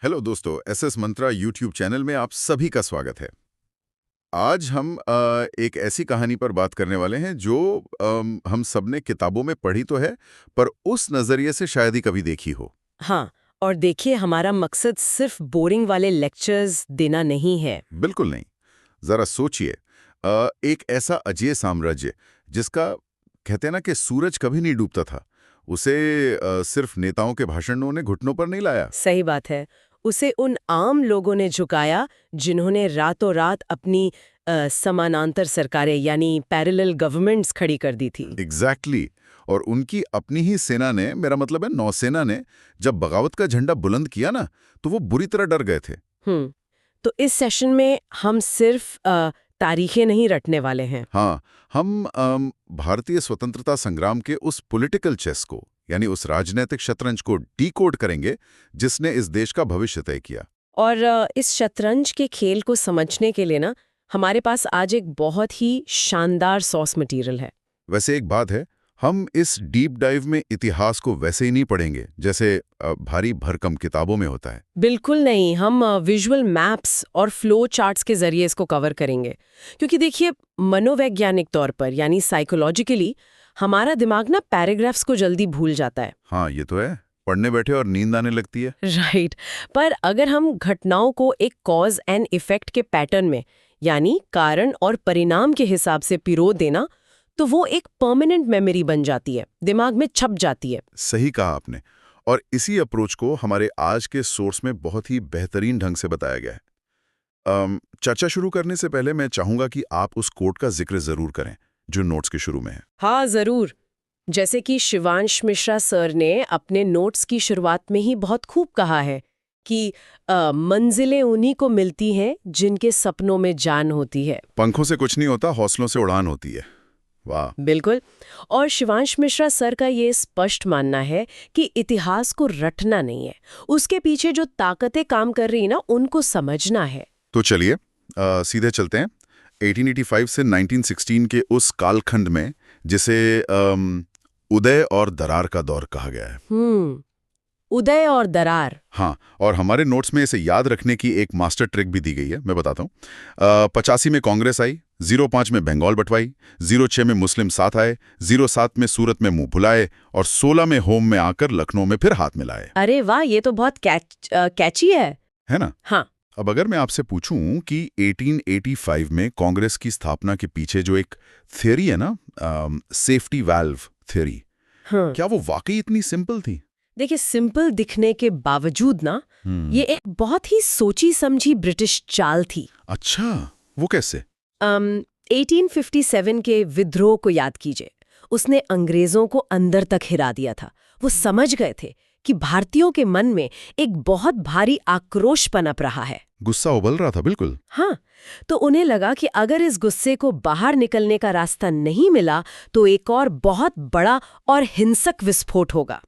Hello दोस्तों, SS मंत्रा YouTube channel में आप सभी का स्वागत है। आज हम एक ऐसी कहानी पर बात करने वाले हैं जो हम सबने किताबों में पढ़ी तो है, पर उस नज़रिए से शायद ही कभी देखी हो। हाँ, और देखिए हमारा मकसद सिर्फ बोरिंग वाले लेक्चर्स देना नहीं है। बिल्कुल नहीं। जरा सोचिए, एक ऐसा अजय साम्राज्य जिसका कहते हैं ना कि सूरज कभी नहीं डूबता था, उसे सिर्फ नेताओं के भाषणों ने घुटनों पर नहीं लाया। सही बात है। उसे उन आम लोगों ने झुकाया जिन्होंने रातों रात अपनी समानांतर सरकारें यानी पैरेलल गवर्नमेंट्स खड़ी कर दी थी। एग्जैक्टली और उनकी अपनी ही सेना ने, मेरा मतलब है नौसेना ने, जब बगावत का झंडा बुलंद किया ना, तो वो बुरी तरह डर गए थे। तो इस सेशन में हम सिर्फ तारीखें नहीं रटने वाले हैं। हाँ, हम भारतीय स्वतंत्रता संग्राम के उस पॉलिटिकल चेस को, यानी उस राजनीतिक शतरंज को डीकोड करेंगे जिसने इस देश का भविष्य तय किया। और इस शतरंज के खेल को समझने के लिए ना हमारे पास आज एक बहुत ही शानदार सोर्स मटेरियल है। वैसे एक बात है, हम इस डीप डाइव में इतिहास को वैसे ही नहीं पढ़ेंगे जैसे भारी भरकम किताबों में होता है। बिल्कुल नहीं, हम विजुअल मैप्स और फ्लो चार्ट्स के जरिए इसको कवर करेंगे। क्योंकि देखिए, मनोवैज्ञानिक तौर पर यानी साइकोलॉजिकली हमारा दिमाग ना पैराग्राफ्स को जल्दी भूल जाता है। हाँ, ये तो है। पढ़ने बैठे और नींद आने लगती है। राइट। पर अगर हम घटनाओं को एक कॉज एंड इफेक्ट के पैटर्न में यानी कारण और परिणाम के हिसाब से पिरो देना, तो वो एक परमानेंट मेमोरी बन जाती है, दिमाग में छप जाती है। सही कहा आपने। और इसी अप्रोच को हमारे आज के सोर्स में बहुत ही बेहतरीन ढंग से बताया गया है। चर्चा शुरू करने से पहले मैं चाहूंगा कि आप उस कोट का जिक्र जरूर करें जो नोट्स के शुरू में है। हाँ, जरूर। जैसे कि शिवांश मिश्रा सर ने अपने नोट्स की शुरुआत में ही बहुत खूब कहा है कि मंजिलें उन्हीं को मिलती हैं जिनके सपनों में जान होती है। पंखों से कुछ नहीं होता, हौसलों से उड़ान होती है। वाह। बिल्कुल। और शिवांश मिश्रा सर का ये स्पष्ट मानना है कि इतिहास को रटना नहीं है, उसके पीछे जो ताकतें काम कर रही ना उनको समझना है। तो चलिए सीधे चलते हैं 1885 से 1916 के उस कालखंड में जिसे उदय और दरार का दौर कहा गया है। उदय और दरार। हाँ, और हमारे नोट्स में इसे याद रखने की एक मास्टर ट्रिक भी दी गई है, मैं बताता हूँ। 85 में कांग्रेस आई, 05 में बंगाल बंटवाई, 06 में मुस्लिम साथ आए, 07 में सूरत में मुंह भुलाए और 16 में होम में आकर लखनऊ में फिर हाथ मिलाए। अरे वाह, ये तो बहुत कैची है ना? हाँ। अब अगर मैं आपसे पूछूं कि 1885 में कांग्रेस की स्थापना के पीछे जो एक थियरी है ना, सेफ्टी वाल्व थियरी, क्या वो वाकई इतनी सिंपल थी? देखिए, सिंपल दिखने के बावजूद ना ये एक बहुत ही सोची समझी ब्रिटिश चाल थी। अच्छा, वो कैसे? 1857 के विद्रोह को याद कीजिए। उसने अंग्रेजों को अंदर तक हिरा दिया था। वो समझ गए थे कि भारतीयों के मन में एक बहुत भारी आक्रोश पनप रहा है। गुस्सा उबल रहा था, बिल्कुल। हाँ, तो उन्हें लगा कि अगर इस गुस्से को बाहर निकलने का रास्ता नहीं मिला तो एक और बहुत बड़ा और हिंसक विस्फोट होगा।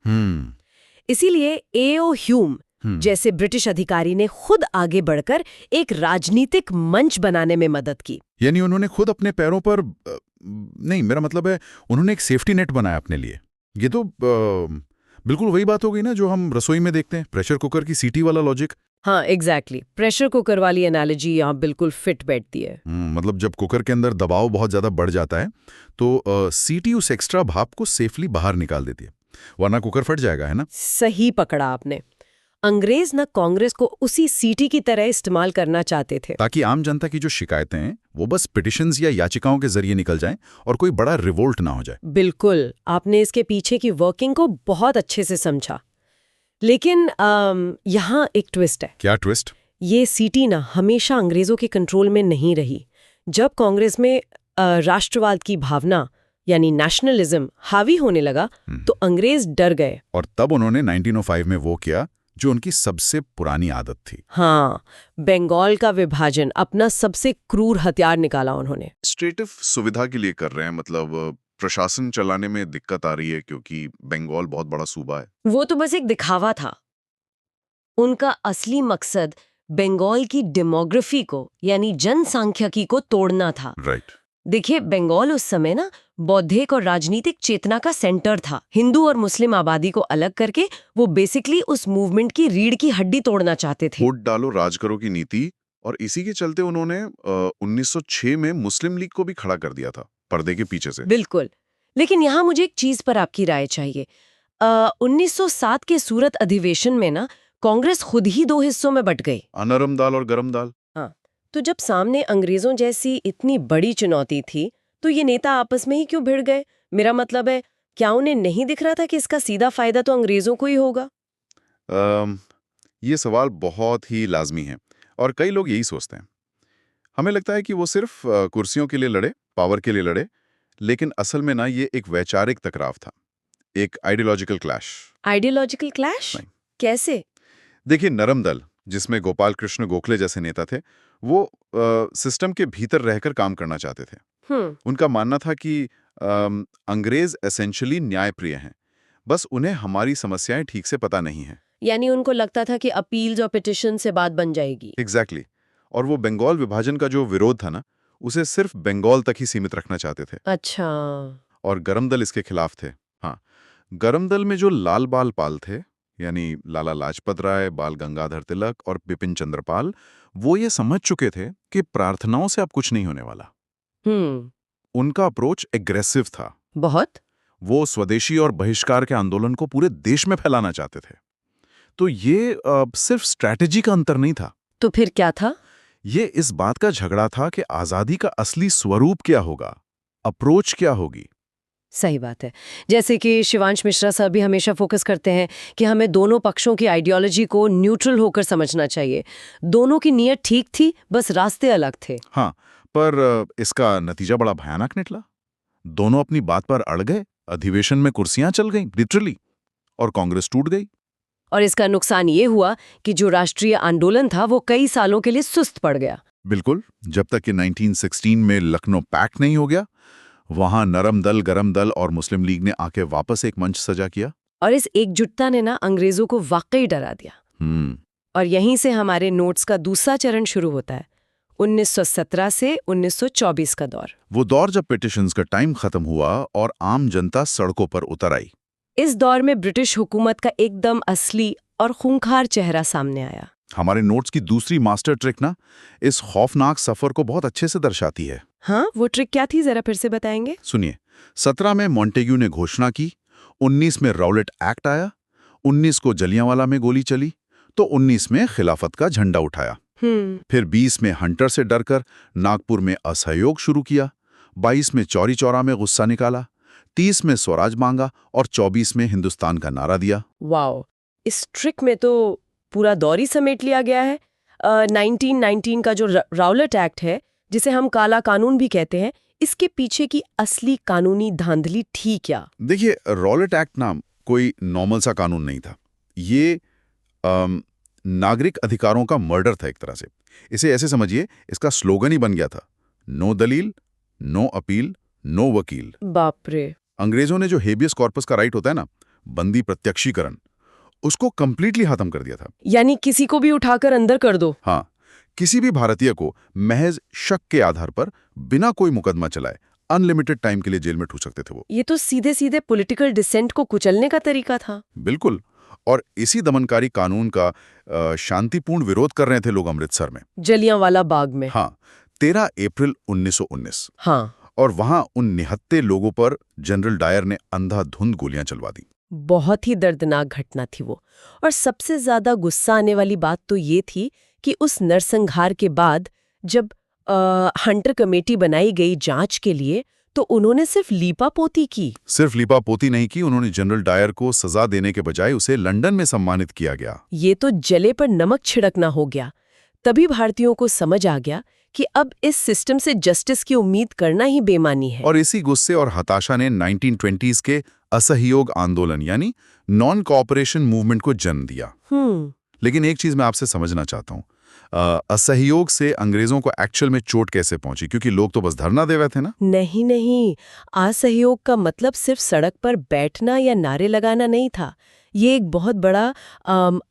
इसीलिए एओ ह्यूम जैसे ब्रिटिश अधिकारी ने खुद आगे बढ़कर एक राजनीतिक मंच बनाने में मदद की। यानी उन्होंने खुद अपने पैरों पर नहीं, मेरा मतलब है उन्होंने एक सेफ्टी नेट बनाया अपने लिए। ये तो बिल्कुल वही बात हो गई ना जो हम रसोई में देखते हैं, प्रेशर कुकर की सीटी वाला लॉजिक। हाँ, एग्जैक्टली। प्रेशर कुकर वाली एनालॉजी यहाँ बिल्कुल फिट बैठती है। मतलब जब कुकर के अंदर दबाव बहुत ज्यादा बढ़ जाता है तो सीटी उस एक्स्ट्रा भाप को सेफली बाहर निकाल देती है, वरना कुकर फट जाएगा, है ना? सही पकड़ा आपने। अंग्रेज न कांग्रेस को उसी सीटी की तरह इस्तेमाल करना चाहते थे ताकि आम जनता की जो शिकायतें हैं वो बस पिटिशंस या याचिकाओं के जरिए निकल जाएं और कोई बड़ा रिवोल्ट ना हो जाए। बिल्कुल, आपने इसके पीछे की वर्किंग को बहुत अच्छे से समझा। लेकिन यहाँ एक ट्विस्ट है। क्या ट्विस्ट? ये सीटी ना हमेशा अंग्रेजों के कंट्रोल में नहीं रही। जब कांग्रेस में राष्ट्रवाद की भावना यानी नेशनलिज्म हावी होने लगा तो अंग्रेज डर गए और तब उन्होंने 1905 में वो किया जो उनकी सबसे पुरानी आदत थी। हाँ, बंगाल का विभाजन, अपना सबसे क्रूर हथियार निकाला उन्होंने। एडमिनिस्ट्रेटिव सुविधा के लिए कर रहे हैं, मतलब प्रशासन चलाने में दिक्कत आ रही है क्योंकि बंगाल बहुत बड़ा सूबा है। वो तो बस एक दिखावा था। उनका असली मकसद बंगाल की डेमोग्राफी को यानी जनसांख्यिकी को तोड़ना था। राइट। देखिए, बंगाल उस समय ना बौद्धिक और राजनीतिक चेतना का सेंटर था। हिंदू और मुस्लिम आबादी को अलग करके वो बेसिकली उस मूवमेंट की रीढ़ की हड्डी तोड़ना चाहते थे। वोट डालो राज करो की नीति, और इसी के चलते उन्होंने 1906 में मुस्लिम लीग को भी खड़ा कर दिया था पर्दे के पीछे से। बिल्कुल। लेकिन यहाँ मुझे एक चीज पर आपकी राय चाहिए। 1907 के सूरत अधिवेशन में ना कांग्रेस खुद ही दो हिस्सों में बट गई। नरम दाल और गरम दाल। हाँ, तो जब सामने अंग्रेजों जैसी इतनी बड़ी चुनौती थी, तो ये नेता आपस में ही क्यों भिड़ गए? मेरा मतलब है, क्या उन्हें नहीं दिख रहा था कि इसका सीधा फायदा तो अंग्रेजों को ही होगा? ये सवाल बहुत ही लाजमी है और कई लोग यही सोचते हैं। हमें लगता है कि वो सिर्फ कुर्सियों के लिए लड़े, पावर के लिए लड़े, लेकिन असल में ना ये एक वैचारिक टकराव था, एक आइडियोलॉजिकल क्लैश। Ideological clash? नहीं। कैसे? देखिए, नरम दल, जिसमें गोपाल कृष्ण गोखले जैसे नेता थे, वो सिस्टम के भीतर रहकर काम करना चाहते थे। उनका मानना था कि अंग्रेज एसेंशियली न्यायप्रिय हैं, बस उन्हें हमारी समस्याएं ठीक से पता नहीं है। यानी उनको लगता था कि अपील्स और पिटिशन से बात बन जाएगी। एग्जैक्टली। और वो बंगाल विभाजन का जो विरोध था ना, उसे सिर्फ बंगाल तक ही सीमित रखना चाहते थे। अच्छा। और गरम दल इसके खिलाफ थे। हाँ, गरम दल में जो लाल बाल पाल थे, यानी लाला लाजपत राय, बाल गंगाधर तिलक और बिपिन चंद्र पाल, वो ये समझ चुके थे कि प्रार्थनाओं से अब कुछ नहीं होने वाला। उनका अप्रोच एग्रेसिव था। बहुत। वो स्वदेशी और बहिष्कार के आंदोलन को पूरे देश में फैलाना चाहते थे। तो ये सिर्फ स्ट्रैटेजी का अंतर नहीं था। तो फिर क्या था? ये इस बात का झगड़ा था कि आजादी का असली स्वरूप क्या होगा, अप्रोच क्या होगी। सही बात है। जैसे कि शिवांश मिश्रा साहब भी हमेशा फोकस करते हैं कि हमें दोनों पक्षों की आइडियोलॉजी को न्यूट्रल होकर समझना चाहिए। दोनों की नीयत ठीक थी, बस रास्ते अलग थे। हाँ, पर इसका नतीजा बड़ा भयानक निकला। दोनों अपनी बात पर अड़ गए, अधिवेशन में कुर्सियां चल गईं लिटरली, और कांग्रेस टूट गई। और इसका नुकसान ये हुआ कि जो राष्ट्रीय आंदोलन था वो कई सालों के लिए सुस्त पड़ गया। बिल्कुल, जब तक कि 1916 में लखनऊ पैक्ट नहीं हो गया, वहां नरम दल, गरम दल और मुस्लिम लीग ने आके वापस एक मंच सजा किया। और इस एकजुटता ने ना अंग्रेजों को वाकई डरा दिया। और यहीं से हमारे नोट्स का दूसरा चरण शुरू होता है, 1917 से 1924 का दौर। वो दौर जब पिटिशंस का टाइम खत्म हुआ और आम जनता सड़कों पर उतर आई। इस दौर में ब्रिटिश हुकूमत का एकदम असली और खूंखार चेहरा सामने आया। हमारे नोट्स की दूसरी मास्टर ट्रिक ना इस खौफनाक सफर को बहुत अच्छे से दर्शाती है। हाँ, वो ट्रिक क्या थी, जरा फिर से बताएंगे? सुनिए, 17 में मॉन्टेग्यू ने घोषणा की, 19 में राउलेट एक्ट आया, 19 को जलियांवाला में गोली चली, तो 19 में खिलाफत का झंडा उठाया। फिर 20 में हंटर से डरकर नागपुर में असहयोग शुरू किया, 22 में चौरी चौरा में गुस्सा निकाला, 30 में स्वराज मांगा और 24 में हिंदुस्तान का नारा दिया। वाओ, इस ट्रिक में तो पूरा दौर ही समेट लिया गया है। 1919 का जो राउलेट एक्ट है, जिसे हम काला कानून भी कहते हैं, इसके पीछे की असली कानूनी धांधली थी क्या? देखिए, राउलेट एक्ट नाम कोई नॉर्मल सा कानून नहीं था। ये नागरिक अधिकारों का मर्डर था एक तरह से। इसे ऐसे समझिए, इसका स्लोगन ही बन गया था, नो दलील, नो अपील, नो वकील। बाप रे। अंग्रेजों ने जो हेबियस कॉर्पस का राइट होता है ना, बंदी प्रत्यक्षीकरण, उसको कंप्लीटली खत्म कर दिया था। यानी किसी को भी उठाकर अंदर कर दो। हाँ, किसी भी भारतीय को महज शक के आधार पर बिना कोई मुकदमा चलाए अनलिमिटेड टाइम के लिए जेल में ठूस सकते थे वो। ये तो सीधे सीधे पॉलिटिकल डिसेंट को कुचलने का तरीका था। बिल्कुल। और इसी दमनकारी कानून का शांतिपूर्ण विरोध कर रहे थे लोग अमृतसर में, जलियांवाला बाग में। हाँ, 13 अप्रैल 1919। हाँ। और वहां उन निहत्थे लोगों पर जनरल डायर ने अंधाधुंध गोलियां चलवा दी। बहुत ही दर्दनाक घटना थी वो। और सबसे ज्यादा गुस्सा आने वाली बात तो ये थी कि उस नरसंहार के बाद जब हंटर कमेटी बनाई गई जांच के लिए, तो उन्होंने सिर्फ लीपापोती की। सिर्फ लीपापोती नहीं की, उन्होंने जनरल डायर को सजा देने के बजाय उसे लंदन में सम्मानित किया गया। ये तो जले पर नमक छिड़कना हो गया। तभी भारतीयों को समझ आ गया कि अब इस सिस्टम से जस्टिस की उम्मीद करना ही बेमानी है। और इसी गुस्से और हताशा ने 1920s के असहयोग आंदोलन यानी नॉन कोऑपरेशन मूवमेंट को जन्म दिया। लेकिन एक चीज मैं आपसे समझना चाहता हूँ, असहयोग से अंग्रेजों को एक्चुअल में चोट कैसे पहुंची? क्योंकि लोग तो बस धरना दे रहे थे ना। नहीं नहीं, असहयोग का मतलब सिर्फ सड़क पर बैठना या नारे लगाना नहीं था। ये एक बहुत बड़ा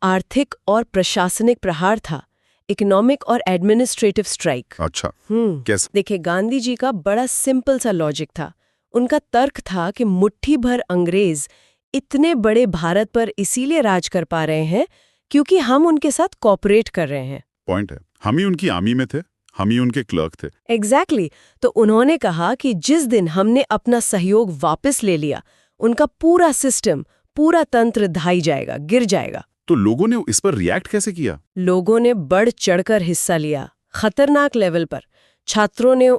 आर्थिक और प्रशासनिक प्रहार था। इकोनॉमिक और एडमिनिस्ट्रेटिव स्ट्राइक। अच्छा, कैसे? देखिए, गांधी जी का बड़ा सिंपल सा लॉजिक था। उनका तर्क था कि मुट्ठी भर अंग्रेज इतने बड़े भारत पर इसीलिए राज कर पा रहे हैं क्योंकि हम उनके साथ कोऑपरेट कर रहे हैं। पॉइंट है, हम ही उनकी आर्मी में थे, हम ही उनके क्लर्क थे। एग्जैक्टली। तो उन्होंने कहा कि जिस दिन हमने अपना सहयोग वापस ले लिया, उनका पूरा सिस्टम, पूरा तंत्र ढाई जाएगा, गिर जाएगा। तो लोगों ने इस पर रिएक्ट कैसे किया? लोगों ने बढ़ चढ़कर हिस्सा लिया, खतरनाक लेवल पर। छात्रों ने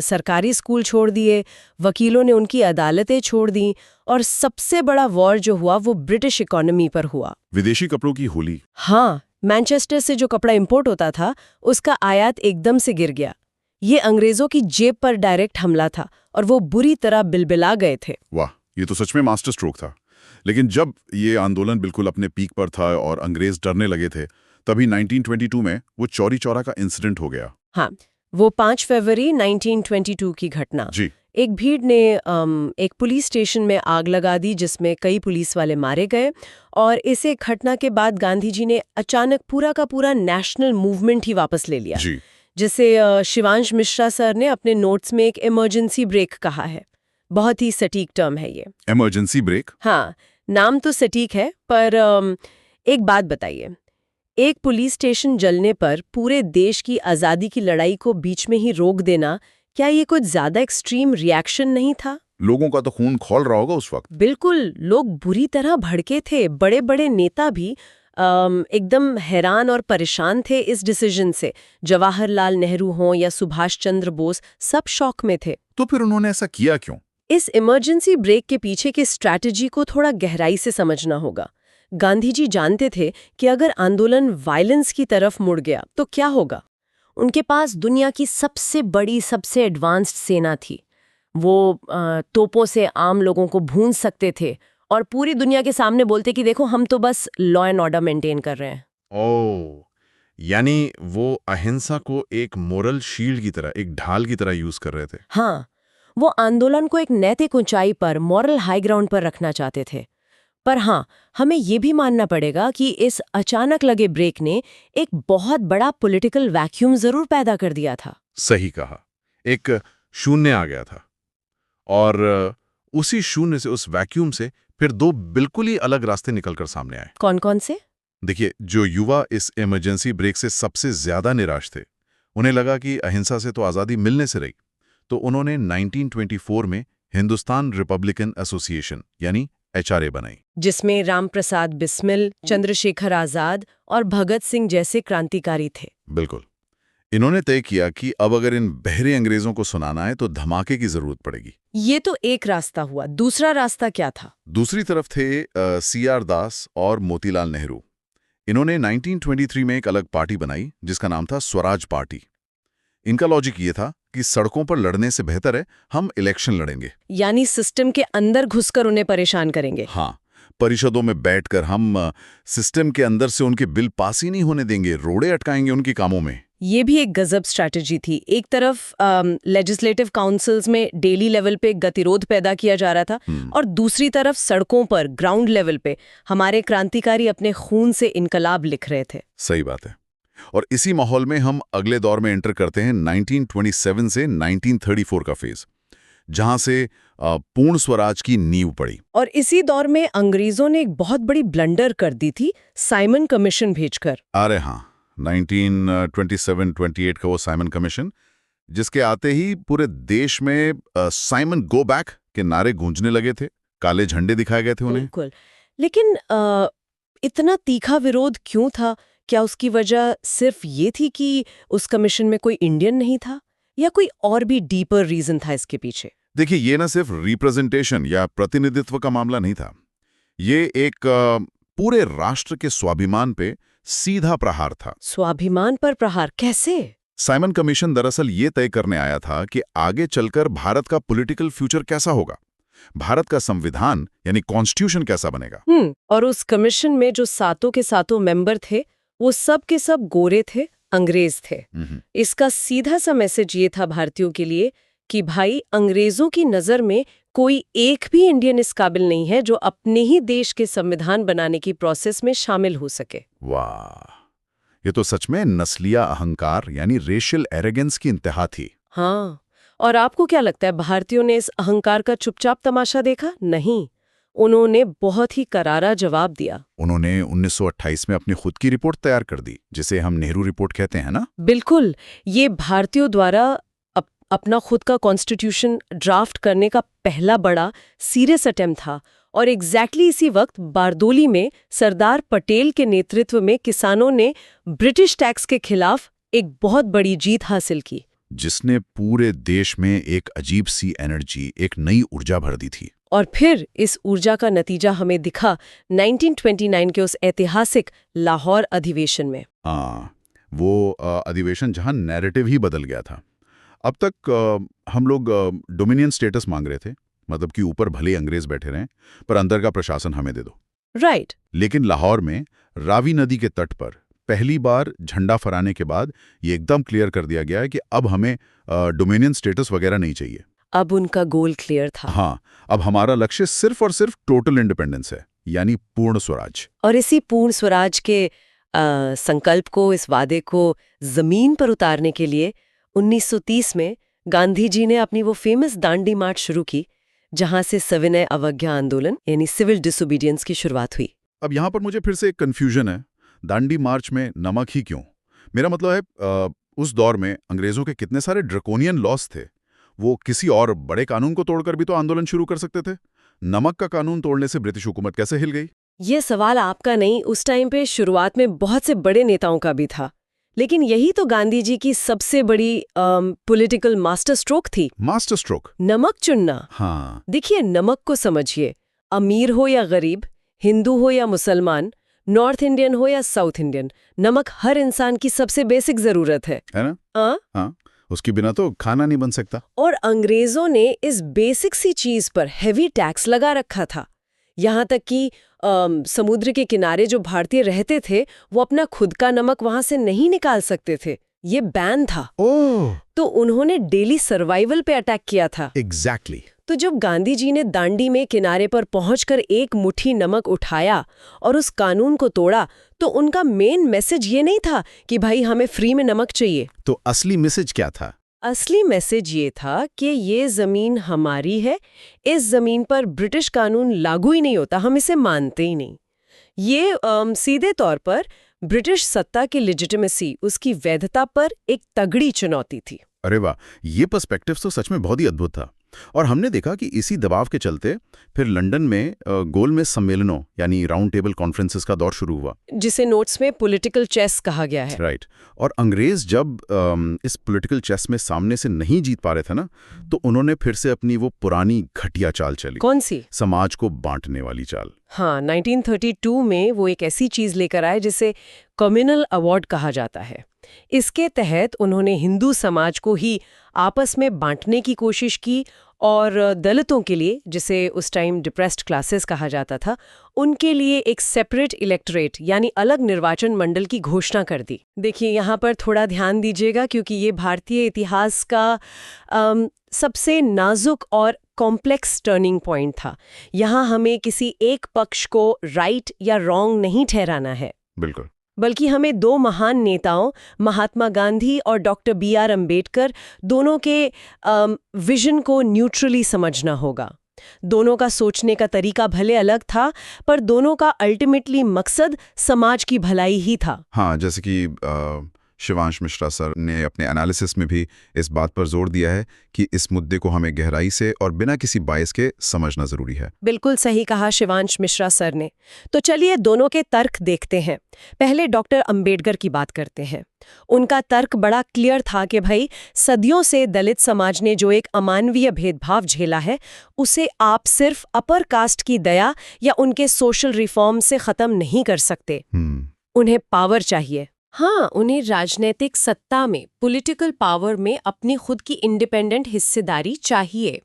सरकारी स्कूल छोड़ दिए, वकीलों ने उनकी अदालतें छोड़ दी, और सबसे बड़ा वॉर जो हुआ वो ब्रिटिश इकोनॉमी पर हुआ। विदेशी कपड़ों की होली। हाँ, मैनचेस्टर से जो कपड़ा इंपोर्ट होता था उसका आयात एकदम से गिर गया। ये अंग्रेजों की जेब पर डायरेक्ट हमला था और वो बुरी तरह बिलबिला गए थे। वाह, ये तो सच में मास्टर स्ट्रोक था। लेकिन जब ये आंदोलन बिल्कुल अपने पीक पर था और अंग्रेज डरने लगे थे, तभी 1922 में वो चौरी चौरा का इंसिडेंट हो गया। हाँ, वो 5 फरवरी 1922 की घटना। जी। एक भीड़ ने एक पुलिस स्टेशन में आग लगा दी जिसमें कई पुलिस वाले मारे गए, और इस एक घटना के बाद गांधी जी ने अचानक पूरा का पूरा नेशनल मूवमेंट ही वापस ले लिया, जी। जिसे शिवांश मिश्रा सर ने अपने नोट्स में एक इमरजेंसी ब्रेक कहा है। बहुत ही सटीक टर्म है ये। Emergency brake? हाँ, नाम तो सटीक है, पर एक बात बताइए, एक पुलिस स्टेशन जलने पर पूरे देश की आज़ादी की लड़ाई को बीच में ही रोक देना, क्या ये कुछ ज्यादा एक्सट्रीम रिएक्शन नहीं था? लोगों का तो खून खौल रहा होगा उस वक्त। बिल्कुल, लोग बुरी तरह भड़के थे। बड़े बड़े नेता भी एकदम हैरान और परेशान थे इस डिसीजन से। जवाहरलाल नेहरू हों या सुभाष चंद्र बोस, सब शॉक में थे। तो फिर उन्होंने ऐसा किया क्यों? इस इमरजेंसी ब्रेक के पीछे की स्ट्रैटेजी को थोड़ा गहराई से समझना होगा। गांधी जी जानते थे कि अगर आंदोलन वायलेंस की तरफ मुड़ गया तो क्या होगा। उनके पास दुनिया की सबसे बड़ी, सबसे एडवांस्ड सेना थी। वो तोपों से आम लोगों को भून सकते थे और पूरी दुनिया के सामने बोलते कि देखो, हम तो बस लॉ एंड ऑर्डर मेंटेन कर रहे हैं। ओह, यानी वो अहिंसा को एक मोरल शील्ड की तरह, एक ढाल की तरह यूज कर रहे थे। हाँ, वो आंदोलन को एक नैतिक ऊंचाई पर, मॉरल हाई ग्राउंड पर रखना चाहते थे। पर हाँ, हमें ये भी मानना पड़ेगा कि इस अचानक लगे ब्रेक ने एक बहुत बड़ा पॉलिटिकल वैक्यूम जरूर पैदा कर दिया था। सही कहा, एक शून्य आ गया था, और उसी शून्य से, उस वैक्यूम से फिर दो बिल्कुल ही अलग रास्ते निकलकर सामने आए। कौन कौन से? देखिए, जो युवा इस इमरजेंसी ब्रेक से सबसे ज्यादा निराश थे, उन्हें लगा कि अहिंसा से तो आज़ादी मिलने से रही, तो उन्होंने 1924 में हिंदुस्तान रिपब्लिकन एसोसिएशन यानी HRA बनाई, जिसमें रामप्रसाद बिस्मिल, चंद्रशेखर आजाद और भगत सिंह जैसे क्रांतिकारी थे। बिल्कुल। इन्होंने तय किया कि अब अगर इन बहरे अंग्रेजों को सुनाना है तो धमाके की जरूरत पड़ेगी। ये तो एक रास्ता हुआ। दूसरा रास्ता क्या था? दूसरी तरफ थे CR दास और मोतीलाल नेहरू। इन्होंने 1923 में एक अलग पार्टी बनाई जिसका नाम था स्वराज पार्टी। इनका लॉजिक ये था कि सड़कों पर लड़ने से बेहतर है हम इलेक्शन लड़ेंगे, यानी सिस्टम के अंदर घुसकर उन्हें परेशान करेंगे। हाँ, परिषदों में बैठकर हम सिस्टम के अंदर से उनके बिल पास ही नहीं होने देंगे, रोड़े अटकाएंगे उनके कामों में। ये भी एक गजब स्ट्रैटेजी थी। एक तरफ लेजिस्लेटिव काउंसिल्स में डेली लेवल पे गतिरोध पैदा किया जा रहा था, और दूसरी तरफ सड़कों पर ग्राउंड लेवल पे हमारे क्रांतिकारी अपने खून से इनकलाब लिख रहे थे। सही बात है। और इसी माहौल में हम अगले दौर में एंटर करते हैं 1927 से 1934 का फेज, जहां से पूर्ण स्वराज की नींव पड़ी। और इसी दौर में अंग्रेजों ने एक बहुत बड़ी ब्लंडर कर दी थी, साइमन कमीशन भेजकर। अरे हाँ, 1927-28 का वो साइमन कमीशन, जिसके आते ही पूरे देश में साइमन गो बैक के नारे गूंजने लगे थे, काले झंडे दिखाए गए थे उन्हें। बिल्कुल। लेकिन इतना तीखा विरोध क्यों था? क्या उसकी वजह सिर्फ ये थी कि उस कमीशन में कोई इंडियन नहीं था, या कोई और भी डीपर रीजन था इसके पीछे? देखिए, ये ना सिर्फ रिप्रेजेंटेशन या प्रतिनिधित्व का मामला नहीं था, ये एक पूरे राष्ट्र के स्वाभिमान पे सीधा प्रहार था। स्वाभिमान पर प्रहार कैसे? साइमन कमीशन दरअसल ये तय करने आया था कि आगे चलकर भारत का पॉलिटिकल फ्यूचर कैसा होगा, भारत का संविधान यानी कॉन्स्टिट्यूशन कैसा बनेगा। और उस कमीशन में जो सातों के सातों मेंबर थे, वो सब के सब गोरे थे, अंग्रेज थे। इसका सीधा सा मैसेज ये था भारतीयों के लिए कि भाई, अंग्रेजों की नजर में कोई एक भी इंडियन इस काबिल नहीं है जो अपने ही देश के संविधान बनाने की प्रोसेस में शामिल हो सके। वाह, ये तो सच में नस्लीय अहंकार यानी रेशियल एरोगेंस की इंतहा थी। हाँ, और आपको क्या लगता है, भारतीयों ने इस अहंकार का चुपचाप तमाशा देखा? नहीं, उन्होंने बहुत ही करारा जवाब दिया। उन्होंने 1928 में अपनी खुद की रिपोर्ट तैयार कर दी, जिसे हम नेहरू रिपोर्ट कहते हैं ना। बिल्कुल, ये भारतीयों द्वारा अपना खुद का कॉन्स्टिट्यूशन ड्राफ्ट करने का पहला बड़ा सीरियस अटेम्प्ट था। और एग्जैक्टली इसी वक्त बारदोली में सरदार पटेल के नेतृत्व में किसानों ने ब्रिटिश टैक्स के खिलाफ एक बहुत बड़ी जीत हासिल की, जिसने पूरे देश में एक अजीब सी एनर्जी, एक नई ऊर्जा भर दी थी। और फिर इस ऊर्जा का नतीजा हमें दिखा 1929 के उस ऐतिहासिक लाहौर अधिवेशन में। हाँ, वो अधिवेशन जहां नैरेटिव ही बदल गया था। अब तक हम लोग डोमिनियन स्टेटस मांग रहे थे, मतलब कि ऊपर भले ही अंग्रेज बैठे रहें, पर अंदर का प्रशासन हमें दे दो। राइट। लेकिन लाहौर में रावी नदी के तट पर पहली बार झंडा फहराने के बाद ये एकदम क्लियर कर दिया गया है कि अब हमें डोमिनियन स्टेटस वगैरह नहीं चाहिए। अब उनका गोल क्लियर था। हाँ, अब हमारा लक्ष्य सिर्फ और सिर्फ टोटल इंडिपेंडेंस है, यानी पूर्ण स्वराज। और इसी पूर्ण स्वराज के संकल्प को, इस वादे को जमीन पर उतारने के लिए 1930 में गांधी जी ने अपनी वो फेमस दांडी मार्च शुरू की, जहां से सविनय अवज्ञा आंदोलन यानी सिविल डिसोबीडियंस की शुरुआत हुई। अब यहाँ पर मुझे फिर से एक कंफ्यूजन है, दांडी मार्च में नमक ही क्यों? मेरा मतलब है उस दौर में अंग्रेजों के कितने सारे ड्रकोनियन लॉस थे। वो किसी और बड़े कानून को तोड़कर भी तो आंदोलन शुरू कर सकते थे। नमक का कानून तोड़ने से ब्रिटिश हुकूमत कैसे हिल गई? ये सवाल आपका नहीं, उस टाइम पे शुरुआत में बहुत से बड़े नेताओं का भी था। लेकिन यही तो गांधी जी की सबसे बड़ी पॉलिटिकल मास्टर स्ट्रोक थी। Master stroke? नमक चुनना। हाँ। देखिए, नमक को समझिए, अमीर हो या गरीब, हिंदू हो या मुसलमान, नॉर्थ इंडियन हो या साउथ इंडियन, नमक हर इंसान की सबसे बेसिक जरूरत है ना? हाँ, उसके बिना तो खाना नहीं बन सकता। और अंग्रेजों ने इस बेसिक सी चीज पर हेवी टैक्स लगा रखा था। यहाँ तक कि समुद्र के किनारे जो भारतीय रहते थे, वो अपना खुद का नमक वहां से नहीं निकाल सकते थे। ये बैन था। ओह, तो उन्होंने डेली सर्वाइवल पे अटैक किया था। एग्जैक्टली। तो जब गांधी जी ने दांडी में किनारे पर पहुंचकर एक मुट्ठी नमक उठाया और उस कानून को तोड़ा, तो उनका मेन मैसेज ये नहीं था कि भाई हमें फ्री में नमक चाहिए। तो असली मैसेज क्या था? असली मैसेज ये था कि ये जमीन हमारी है, इस जमीन पर ब्रिटिश कानून लागू ही नहीं होता, हम इसे मानते ही नहीं। ये सीधे तौर पर ब्रिटिश सत्ता की लेजिटिमेसी, उसकी वैधता पर एक तगड़ी चुनौती थी। अरे वाह, ये पर्सपेक्टिव तो सच में बहुत ही अद्भुत था। और हमने देखा कि इसी दबाव के चलते फिर लंदन में गोलमेज सम्मेलनों यानी राउंड टेबल कॉन्फ्रेंसेस का दौर शुरू हुआ, जिसे नोट्स में पॉलिटिकल चेस कहा गया है। राइट। और अंग्रेज जब इस पॉलिटिकल चेस में सामने से नहीं जीत पा रहे थे ना, तो उन्होंने फिर से अपनी वो पुरानी घटिया चाल चली। कौन सी? समाज को बांटने वाली चाल। हाँ, 1932 में वो एक ऐसी चीज लेकर आए जिसे कम्युनल अवार्ड कहा जाता है। इसके तहत उन्होंने हिंदू समाज को ही आपस में बांटने की कोशिश की और दलितों के लिए, जिसे उस टाइम डिप्रेस्ड क्लासेस कहा जाता था, उनके लिए एक सेपरेट इलेक्टोरेट यानी अलग निर्वाचन मंडल की घोषणा कर दी। देखिए, यहाँ पर थोड़ा ध्यान दीजिएगा क्योंकि ये भारतीय इतिहास का सबसे नाजुक और कॉम्प्लेक्स टर्निंग पॉइंट था। यहाँ हमें किसी एक पक्ष को राइट या रॉन्ग नहीं ठहराना है, बिल्कुल, बल्कि हमें दो महान नेताओं महात्मा गांधी और डॉक्टर B.R. अम्बेडकर दोनों के विजन को न्यूट्रली समझना होगा। दोनों का सोचने का तरीका भले अलग था, पर दोनों का अल्टीमेटली मकसद समाज की भलाई ही था। हाँ, जैसे कि शिवांश मिश्रा सर ने अपने एनालिसिस में भी इस बात पर जोर दिया है कि इस मुद्दे को हमें गहराई से और बिना किसी बायस के समझना जरूरी है। बिल्कुल सही कहा शिवांश मिश्रा सर ने। तो चलिए दोनों के तर्क देखते हैं। पहले डॉक्टर अंबेडकर की बात करते हैं। उनका तर्क बड़ा क्लियर था कि भाई, सदियों से दलित समाज ने जो एक अमानवीय भेदभाव झेला है, उसे आप सिर्फ अपर कास्ट की दया या उनके सोशल रिफॉर्म से खत्म नहीं कर सकते। उन्हें पावर चाहिए। हाँ, उन्हें राजनीतिक सत्ता में, पॉलिटिकल पावर में अपनी खुद की इंडिपेंडेंट हिस्सेदारी चाहिए।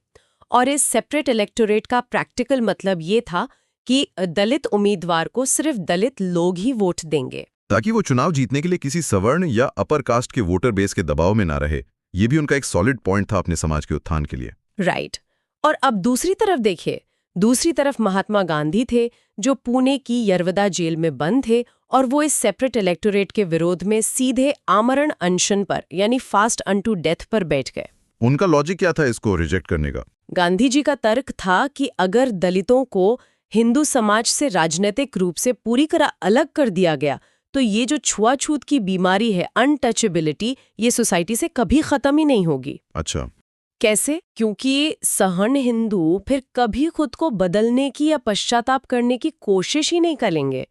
और इस सेपरेट इलेक्टोरेट का प्रैक्टिकल मतलब ये था कि दलित उम्मीदवार को सिर्फ दलित लोग ही वोट देंगे, ताकि वो चुनाव जीतने के लिए किसी सवर्ण या अपर कास्ट के वोटर बेस के दबाव में ना रहे। ये भी उनका एक सॉलिड पॉइंट था अपने समाज के उत्थान के लिए। राइट। और अब दूसरी तरफ देखिए, दूसरी तरफ महात्मा गांधी थे, जो पुणे की यरवदा जेल में बंद थे और वो इस सेपरेट इलेक्टोरेट के विरोध में सीधे आमरण अनशन पर यानी फास्ट अनटू डेथ पर बैठ गए। उनका लॉजिक क्या था इसको रिजेक्ट करने का? गांधी जी का तर्क था कि अगर दलितों को हिंदू समाज से राजनीतिक रूप से पूरी तरह अलग कर दिया गया तो ये जो छुआछूत की बीमारी है, अनटचेबिलिटी, ये सोसाइटी से कभी खत्म ही नहीं होगी। अच्छा, कैसे? क्योंकि सहन हिंदू फिर कभी खुद को बदलने की या पश्चाताप करने की कोशिश ही नहीं करेंगे।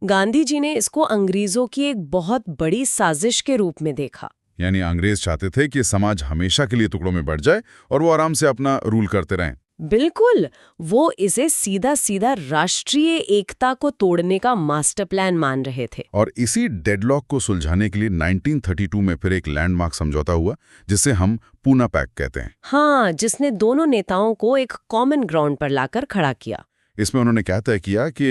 गांधी जी ने इसको अंग्रेजों की एक बहुत बड़ी साजिश के रूप में देखा। यानी अंग्रेज चाहते थे कि समाज हमेशा के लिए टुकड़ों में बढ़ जाए और वो आराम से अपना रूल करते रहें। बिल्कुल, वो इसे सीधा सीधा राष्ट्रीय एकता को तोड़ने का मास्टर प्लान मान रहे थे। और इसी डेडलॉक को सुलझाने के लिए 1932 में फिर एक लैंडमार्क समझौता हुआ जिसे हम पूना पैक्ट कहते हैं। हाँ, जिसने दोनों नेताओं को एक कॉमन ग्राउंड पर लाकर खड़ा किया। इसमें उन्होंने क्या तय किया कि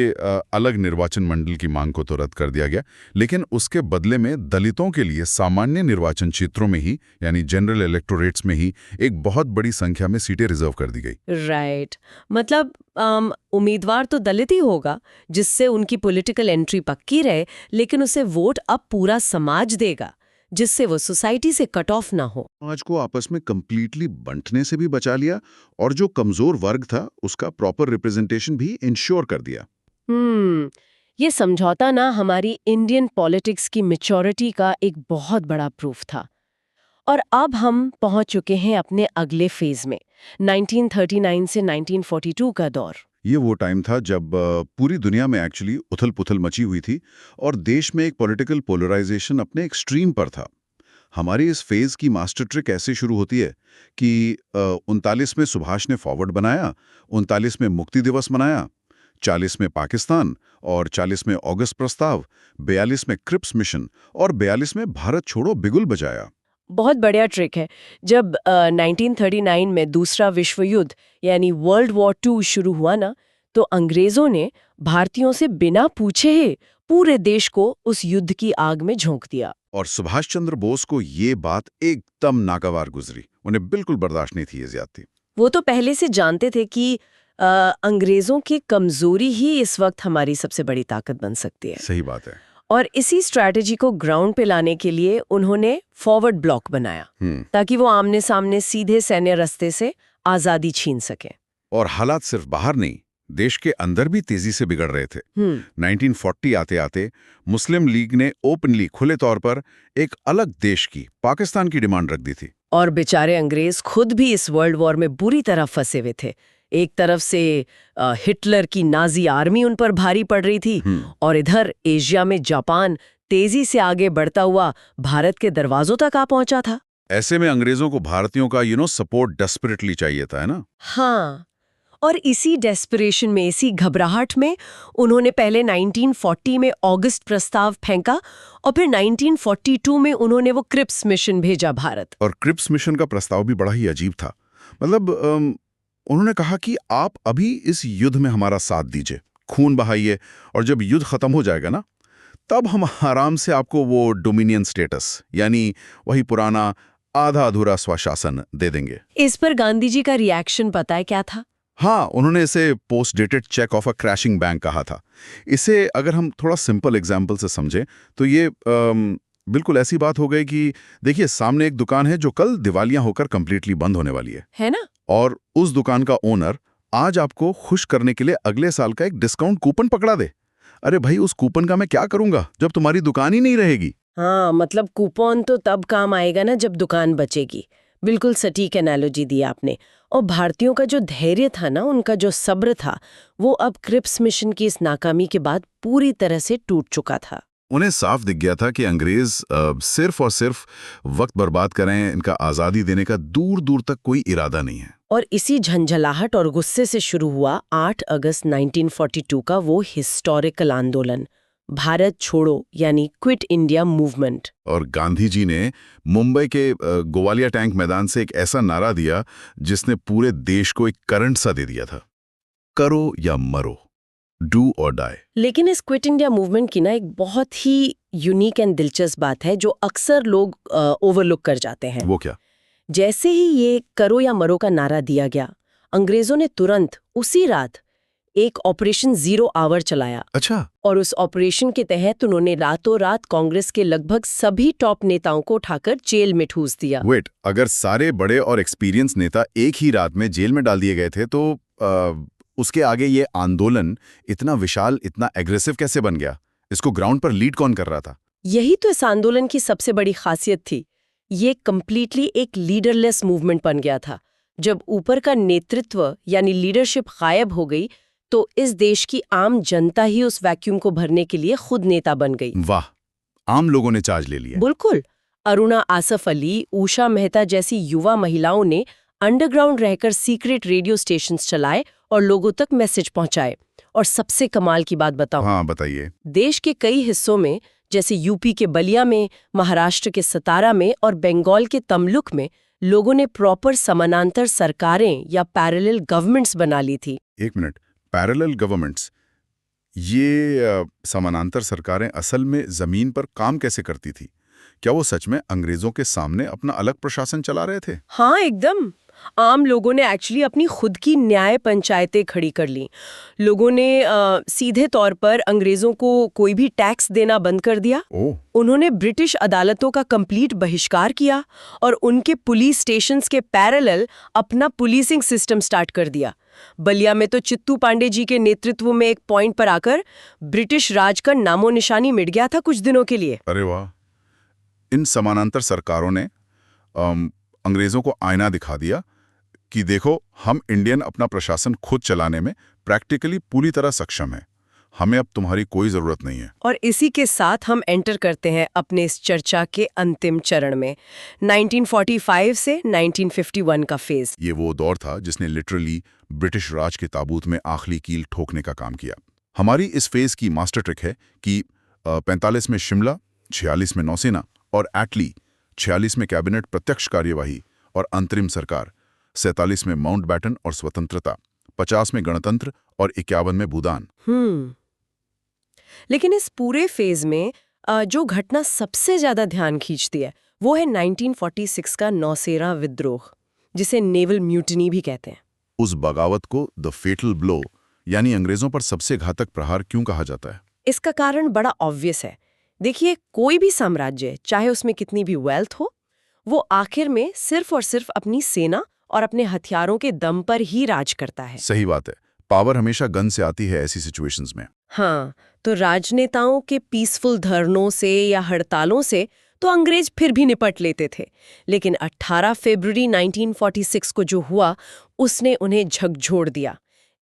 अलग निर्वाचन मंडल की मांग को तो रद्द कर दिया गया, लेकिन उसके बदले में दलितों के लिए सामान्य निर्वाचन क्षेत्रों में ही यानी जनरल इलेक्टोरेट्स में ही एक बहुत बड़ी संख्या में सीटें रिजर्व कर दी गई। राइट, मतलब उम्मीदवार तो दलित ही होगा जिससे उनकी पॉलिटिकल एंट्री पक्की रहे, लेकिन उसे वोट अब पूरा समाज देगा जिससे वो सोसाइटी से कट ऑफ ना हो। समाज को आपस में कंप्लीटली बंटने से भी बचा लिया और जो कमजोर वर्ग था उसका प्रॉपर रिप्रेजेंटेशन भी इंश्योर कर दिया। ये समझौता ना हमारी इंडियन पॉलिटिक्स की मैच्योरिटी का एक बहुत बड़ा प्रूफ था। और अब हम पहुंच चुके हैं अपने अगले फेज में, 1939 से 1942 का दौर। ये वो टाइम था जब पूरी दुनिया में एक्चुअली उथल-पुथल मची हुई थी और देश में एक पॉलिटिकल पोलराइजेशन अपने एक्सट्रीम पर था। हमारी इस फेज की मास्टर ट्रिक ऐसे शुरू होती है कि 39 में सुभाष ने फॉरवर्ड बनाया, 39 में मुक्ति दिवस मनाया, 40 में पाकिस्तान और 40 में अगस्त प्रस्ताव, 42 में क्रिप्स मिशन और 42 में भारत छोड़ो बिगुल बजाया। बहुत बढ़िया ट्रिक है। जब 1939 में दूसरा विश्व युद्ध यानी वर्ल्ड वॉर 2 शुरू हुआ ना, तो अंग्रेजों ने भारतीयों से बिना पूछे ही पूरे देश को उस युद्ध की आग में झोंक दिया। और सुभाष चंद्र बोस को ये बात एकदम नागवार गुजरी, उन्हें बिल्कुल बर्दाश्त नहीं थी ये ज्यादती। वो तो पहले से जानते थे कि अंग्रेजों की कमजोरी ही इस वक्त हमारी सबसे बड़ी ताकत बन सकती है। सही बात है। और इसी स्ट्रैटेजी को ग्राउंड पे लाने के लिए उन्होंने फॉरवर्ड ब्लॉक बनाया ताकि वो आमने सामने सीधे सैन्य रास्ते से आजादी छीन सके। और हालात सिर्फ बाहर नहीं, देश के अंदर भी तेजी से बिगड़ रहे थे। 1940 आते आते मुस्लिम लीग ने ओपनली खुले तौर पर एक अलग देश की, पाकिस्तान की डिमांड रख दी थी। और बेचारे अंग्रेज खुद भी इस वर्ल्ड वॉर में बुरी तरह फंसे हुए थे। एक तरफ से हिटलर की नाजी आर्मी उन पर भारी पड़ रही थी और इधर एशिया में जापान तेजी से आगे बढ़ता हुआ भारत के दरवाजों तक आ पहुंचा था। ऐसे में अंग्रेजों को भारतीयों का सपोर्ट डेस्परेटली चाहिए था, है ना? हाँ, और इसी डेस्परेशन में, इसी घबराहट में उन्होंने पहले 1940 में अगस्त प्रस्ताव फेंका और फिर 1942 में उन्होंने वो क्रिप्स मिशन भेजा भारत। और क्रिप्स मिशन का प्रस्ताव भी बड़ा ही अजीब था। मतलब उन्होंने कहा कि आप अभी इस युद्ध में हमारा साथ दीजिए, खून बहाइए, और जब युद्ध खत्म हो जाएगा ना, तब हम आराम से आपको वो डोमिनियन स्टेटस यानी वही पुराना आधा अधूरा स्वशासन दे देंगे। इस पर गांधी जी का रिएक्शन पता है क्या था? हाँ, उन्होंने इसे post dated cheque of a crashing bank कहा था। इसे अगर हम थोड़ा सिंपल एग्जाम्पल से समझें तो ये बिल्कुल ऐसी बात हो गई कि देखिए, सामने एक दुकान है जो कल दिवालिया होकर कंप्लीटली बंद होने वाली है ना? और उस दुकान का ओनर आज आपको खुश करने के लिए अगले साल का एक डिस्काउंट कूपन पकड़ा दे। अरे भाई, उस कूपन का मैं क्या करूंगा जब तुम्हारी दुकान ही नहीं रहेगी? हाँ, मतलब कूपन तो तब काम आएगा ना जब दुकान बचेगी। बिल्कुल सटीक एनालॉजी दी आपने। और भारतीयों का जो धैर्य था ना, उनका जो सब्र था, वो अब क्रिप्स मिशन की इस नाकामी के बाद पूरी तरह से टूट चुका था। उन्हें साफ दिख गया था कि अंग्रेज सिर्फ और सिर्फ वक्त बर्बाद करें, इनका आज़ादी देने का दूर दूर तक कोई इरादा नहीं है। और इसी झंझलाहट और गुस्से से शुरू हुआ 8 अगस्त 1942 का वो हिस्टोरिकल आंदोलन, भारत छोड़ो यानी क्विट इंडिया मूवमेंट। और गांधी जी ने मुंबई के गोवालिया टैंक मैदान से एक ऐसा नारा दिया जिसने पूरे देश को एक करंट सा दे दिया था, करो या मरो, डू और डाई। लेकिन इस क्विट इंडिया मूवमेंट की ना एक बहुत ही यूनिक एंड दिलचस्प बात है जो अक्सर लोग ओवरलुक कर जाते हैं। वो क्या? जैसे ही ये करो या मरो का नारा दिया गया, अंग्रेजों ने तुरंत उसी रात एक ऑपरेशन 0 आवर चलाया। अच्छा, और उस ऑपरेशन के तहत उन्होंने रातों रात कांग्रेस के लगभग सभी टॉप नेताओं को उठाकर जेल में ठूस दिया। वेट, अगर सारे बड़े और एक्सपीरियंस नेता एक ही रात में जेल में डाल दिए गए थे तो उसके आगे ये आंदोलन इतना विशाल, इतना एग्रेसिव कैसे बन गया? इसको ग्राउंड पर लीड कौन कर रहा था? यही तो इस आंदोलन की सबसे बड़ी खासियत थी। ये कंप्लीटली एक लीडरलेस मूवमेंट बन गया था। जब ऊपर का नेतृत्व यानी लीडरशिप गायब हो गई तो इस देश की आम जनता ही उस वैक्यूम को भरने के लिए खुद नेता बन गई। वाह, आम लोगों ने चार्ज ले लिया। बिल्कुल। अरुणा आसफ अली, उषा मेहता जैसी युवा महिलाओं ने अंडरग्राउंड रहकर सीक्रेट रेडियो स्टेशंस चलाए और लोगों तक मैसेज पहुंचाए। और सबसे कमाल की बात बताऊं, हाँ, बताइए। देश के कई हिस्सों में, जैसे यूपी के बलिया में, महाराष्ट्र के सतारा में और बंगाल के तमलुक में, लोगों ने प्रॉपर समानांतर सरकारें या पैरेलल गवर्नमेंट्स बना ली थी। एक मिनट, पैरेलल गवर्नमेंट्स, ये समानांतर सरकारें असल में जमीन पर काम कैसे करती थी? क्या वो सच में अंग्रेजों के सामने अपना अलग प्रशासन चला रहे थे? हाँ, एकदम। आम लोगों ने एक्चुअली अपनी खुद की न्याय पंचायतें खड़ी कर ली। लोगों ने सीधे तौर पर अंग्रेजों को कोई भी टैक्स देना बंद कर दिया। ओह, उन्होंने ब्रिटिश अदालतों का कंप्लीट बहिष्कार किया और उनके पुलिस स्टेशंस के पैरेलल अपना पुलिसिंग सिस्टम स्टार्ट कर दिया। बलिया में तो चित्तू पांडे जी के नेतृत्व में एक पॉइंट पर आकर ब्रिटिश राज का नामो निशानी मिट गया था कुछ दिनों के लिए। अरे वाह! इन समानांतर सरकारों ने अंग्रेजों को आईना दिखा दिया कि देखो, हम इंडियन अपना प्रशासन खुद चलाने में प्रैक्टिकली पूरी तरह सक्षम हैं। हमें अब तुम्हारी कोई जरूरत नहीं है। और इसी के साथ हम एंटर करते हैं अपने इस चर्चा के अंतिम चरण में, 1945 से 1951 का फेज। ये वो दौर था जिसने लिटरली ब्रिटिश राज के ताबूत में आखिरी कील ठोकने का काम किया। हमारी इस फेज की मास्टर ट्रिक है कि 45 में शिमला, 46 में नौसेना और एटली, 46 में कैबिनेट प्रत्यक्ष कार्यवाही और अंतरिम सरकार, 47 में माउंटबैटन और स्वतंत्रता, 50 में गणतंत्र और 51 में भूदान। लेकिन इस पूरे फेज में जो घटना सबसे ज्यादा ध्यान खींचती है वो है 1946 का नौसेरा विद्रोह, जिसे नेवल म्यूटिनी भी कहते हैं। उस बगावत को द फेटल ब्लो यानी अंग्रेजों पर सबसे घातक प्रहार क्यों कहा जाता है? इसका कारण बड़ा ऑब्वियस है। देखिए, कोई भी साम्राज्य, चाहे उसमें कितनी भी वेल्थ हो, वो आखिर में सिर्फ और सिर्फ अपनी सेना और अपने हथियारों के दम पर ही राज करता है। सही बात है, पावर हमेशा गन से आती है ऐसी सिचुएशंस में। हाँ, तो राजनेताओं के पीसफुल धरनों से या हड़तालों से तो अंग्रेज फिर भी निपट लेते थे, लेकिन 18 फरवरी 1946 को जो हुआ उसने उन्हें झकझोर दिया।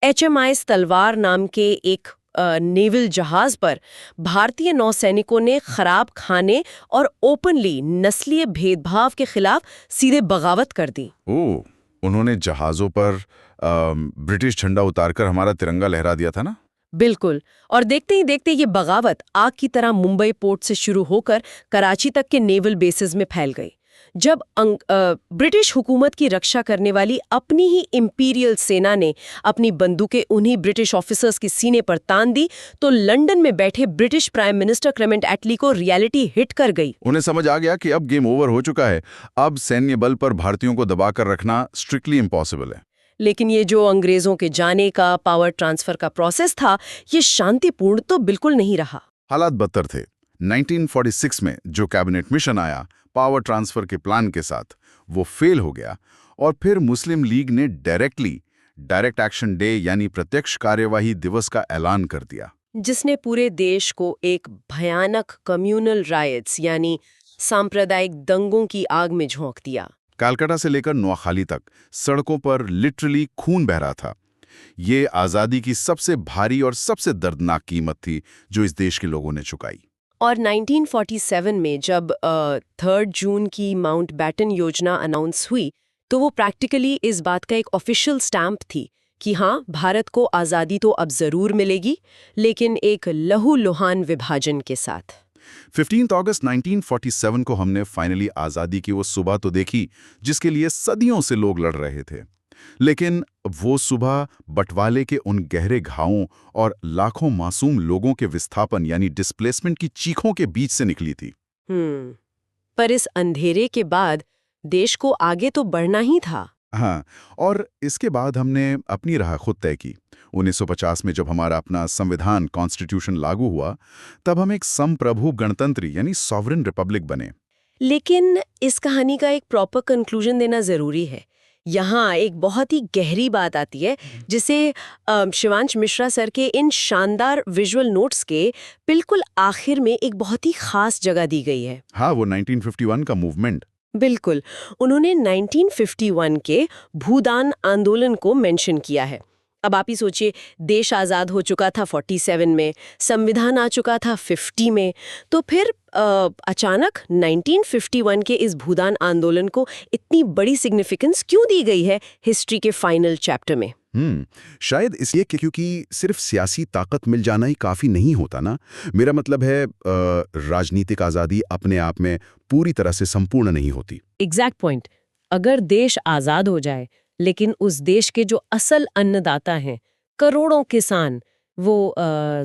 HMIS तलवार नाम के एक नेवल जहाज पर भारतीय नौसैनिकों ने खराब खाने और ओपनली नस्लीय भेदभाव के खिलाफ सीधे बगावत कर दी। ओह, उन्होंने जहाजों पर ब्रिटिश झंडा उतारकर हमारा तिरंगा लहरा दिया था ना? बिल्कुल। और देखते ही देखते ये बगावत आग की तरह मुंबई पोर्ट से शुरू होकर कराची तक के नेवल बेसिस में फैल गई। जब ब्रिटिश हुकूमत की रक्षा करने वाली अपनी ही इंपीरियल सेना ने अपनी बंदूकें उन्हीं ब्रिटिश ऑफिसर्स के सीने पर तान दी तो लंदन में बैठे ब्रिटिश प्राइम मिनिस्टर क्लेमेंट एटली को रियलिटी हिट कर गई। उन्हें समझ आ गया कि अब गेम ओवर हो चुका है, अब सैन्य बल पर भारतीयों को दबाकर रखना स्ट्रिक्टली इम्पॉसिबल है। लेकिन ये जो अंग्रेजों के जाने का पावर ट्रांसफर का प्रोसेस था, ये शांतिपूर्ण तो बिल्कुल नहीं रहा। हालात बदतर थे। 1946 में जो कैबिनेट मिशन आया पावर ट्रांसफर के प्लान के साथ, वो फेल हो गया और फिर मुस्लिम लीग ने डायरेक्ट एक्शन डे यानी प्रत्यक्ष कार्यवाही दिवस का ऐलान कर दिया, जिसने पूरे देश को एक भयानक कम्युनल रायट्स यानी सांप्रदायिक दंगों की आग में झोंक दिया। कलकत्ता से लेकर नौखाली तक सड़कों पर लिटरली खून बह रहा था। ये आज़ादी की सबसे भारी और सबसे दर्दनाक कीमत थी जो इस देश के लोगों ने चुकाई। और 1947 में जब 3 जून की माउंटबैटन योजना अनाउंस हुई तो वो प्रैक्टिकली इस बात का एक ऑफिशियल स्टैम्प थी कि हाँ, भारत को आज़ादी तो अब ज़रूर मिलेगी, लेकिन एक लहूलुहान विभाजन के साथ। 15 अगस्त 1947 को हमने फाइनली आज़ादी की वो सुबह तो देखी जिसके लिए सदियों से लोग लड़ रहे थे। लेकिन वो सुबह बंटवारे के उन गहरे घावों और लाखों मासूम लोगों के विस्थापन यानी डिस्प्लेसमेंट की चीखों के बीच से निकली थी। पर इस अंधेरे के बाद देश को आगे तो बढ़ना ही था। हाँ, और इसके बाद हमने अपनी राह खुद तय की। 1950 में जब हमारा अपना संविधान कॉन्स्टिट्यूशन लागू हुआ, तब हम एक संप्रभु गणतंत्री यानी सॉवरेन रिपब्लिक बने। लेकिन इस कहानी का एक प्रॉपर कंक्लूजन देना जरूरी है। यहाँ एक बहुत ही गहरी बात आती है, जिसे शिवांश मिश्रा सर के इन शानदार विजुअल नोट्स के बिल्कुल आखिर में एक बहुत ही खास जगह दी गई है। हाँ, वो 1951 का मूवमेंट। बिल्कुल, उन्होंने 1951 के भूदान आंदोलन को मेंशन किया है। अब आप ही सोचिए, देश आज़ाद हो चुका था 47 में, संविधान आ चुका था 50 में, तो फिर अचानक 1951 के इस भूदान आंदोलन को इतनी बड़ी सिग्निफिकेंस क्यों दी गई है हिस्ट्री के फाइनल चैप्टर में? शायद इसलिए कि क्योंकि सिर्फ सियासी ताकत मिल जाना ही काफी नहीं होता ना। मेरा मतलब है राजनीतिक आज़ादी अपने आप में पूरी तरह से संपूर्ण नहीं होती। Exact point. अगर देश आज़ाद हो जाए, लेकिन उस देश के जो असल अन्नदाता हैं, करोड़ों किसान, वो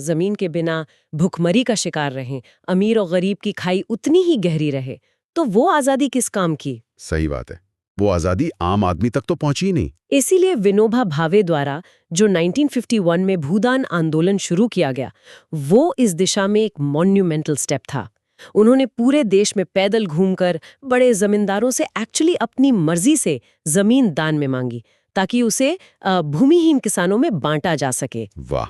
जमीन के बिना भुखमरी का शिकार रहें, अमीर और गरीब की खाई उतनी ही गहरी रहे, तो वो आज़ादी किस काम की? सही बात है, वो आज़ादी आम आदमी तक तो पहुंची ही नहीं। इसीलिए विनोबा भावे द्वारा जो 1951 में भूदान आंदोलन शुरू किया गया, वो इस दिशा में एक मॉन्यूमेंटल स्टेप था। उन्होंने पूरे देश में पैदल घूमकर बड़े जमींदारों से एक्चुअली अपनी मर्जी से जमीन दान में मांगी, ताकि उसे भूमिहीन किसानों में बांटा जा सके। वाह!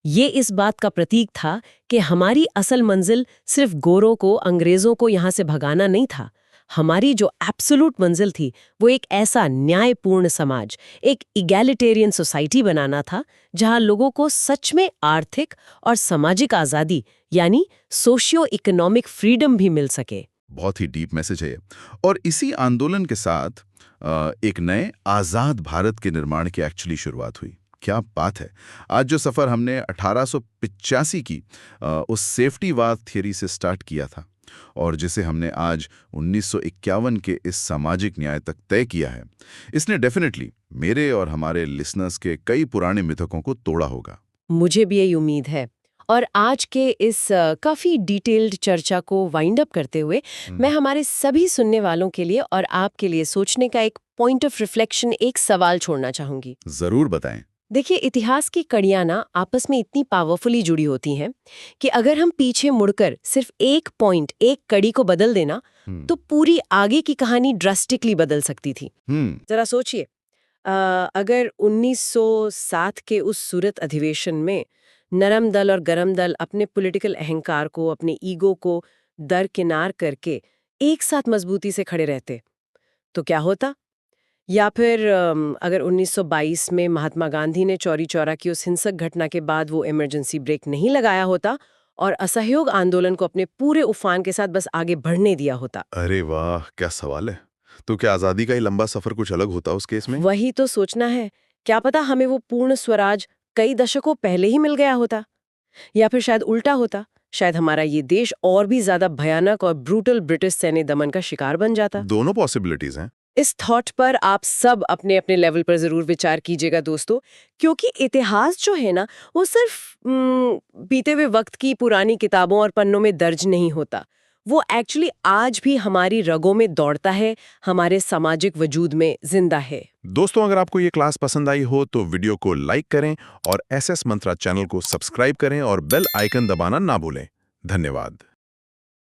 ये इस बात का प्रतीक था कि हमारी असल मंजिल सिर्फ गोरों को, अंग्रेजों को यहाँ से भगाना नहीं था। हमारी जो एब्सोल्यूट मंजिल थी, वो एक ऐसा न्यायपूर्ण समाज, एक इगैलिटेरियन सोसाइटी बनाना था, जहाँ लोगों को सच में आर्थिक और सामाजिक आज़ादी यानी सोशियो इकोनॉमिक फ्रीडम भी मिल सके। बहुत ही डीप मैसेज है ये। और इसी आंदोलन के साथ एक नए आज़ाद भारत के निर्माण की एक्चुअली शुरुआत हुई। क्या बात है! आज जो सफ़र हमने 1885 की उस सेफ्टीवाद थियरी से स्टार्ट किया था और जिसे हमने आज 1951 के इस सामाजिक न्याय तक तय किया है, इसने डेफिनेटली मेरे और हमारे लिसनर्स के कई पुराने मिथकों को तोड़ा होगा। मुझे भी यही उम्मीद है। और आज के इस काफ़ी डिटेल्ड चर्चा को वाइंड अप करते हुए मैं हमारे सभी सुनने वालों के लिए और आपके लिए सोचने का एक पॉइंट ऑफ रिफ्लेक्शन, एक सवाल छोड़ना चाहूंगी। ज़रूर बताएं। देखिए, इतिहास की कड़ियाँ ना आपस में इतनी पावरफुली जुड़ी होती हैं कि अगर हम पीछे मुड़कर सिर्फ एक पॉइंट, एक कड़ी को बदल देना, तो पूरी आगे की कहानी ड्रास्टिकली बदल सकती थी। जरा सोचिए, अगर 1907 के उस सूरत अधिवेशन में नरम दल और गरम दल अपने पॉलिटिकल अहंकार को, अपने ईगो को दरकिनार करके एक साथ मजबूती से खड़े रहते, तो क्या होता? या फिर अगर 1922 में महात्मा गांधी ने चौरी चौरा की उस हिंसक घटना के बाद वो इमरजेंसी ब्रेक नहीं लगाया होता और असहयोग आंदोलन को अपने पूरे उफान के साथ बस आगे बढ़ने दिया होता? अरे वाह, क्या सवाल है! तो क्या आज़ादी का ही लंबा सफ़र कुछ अलग होता उस केस में? वही तो सोचना है। क्या पता हमें वो पूर्ण स्वराज कई दशकों पहले ही मिल गया होता, या फिर शायद उल्टा होता। शायद हमारा ये देश और भी ज्यादा भयानक और ब्रूटल ब्रिटिश सैन्य दमन का शिकार बन जाता। दोनों पॉसिबिलिटीज हैं। इस थॉट पर आप सब अपने अपने लेवल पर जरूर विचार कीजिएगा दोस्तों, क्योंकि इतिहास जो है ना, वो सिर्फ बीते हुए वक्त की पुरानी किताबों और पन्नों में दर्ज नहीं होता। वो एक्चुअली आज भी हमारी रगों में दौड़ता है, हमारे सामाजिक वजूद में जिंदा है। दोस्तों, अगर आपको ये क्लास पसंद आई हो तो वीडियो को लाइक करें और SS मंत्रा चैनल को सब्सक्राइब करें और बेल आइकन दबाना ना भूलें। धन्यवाद।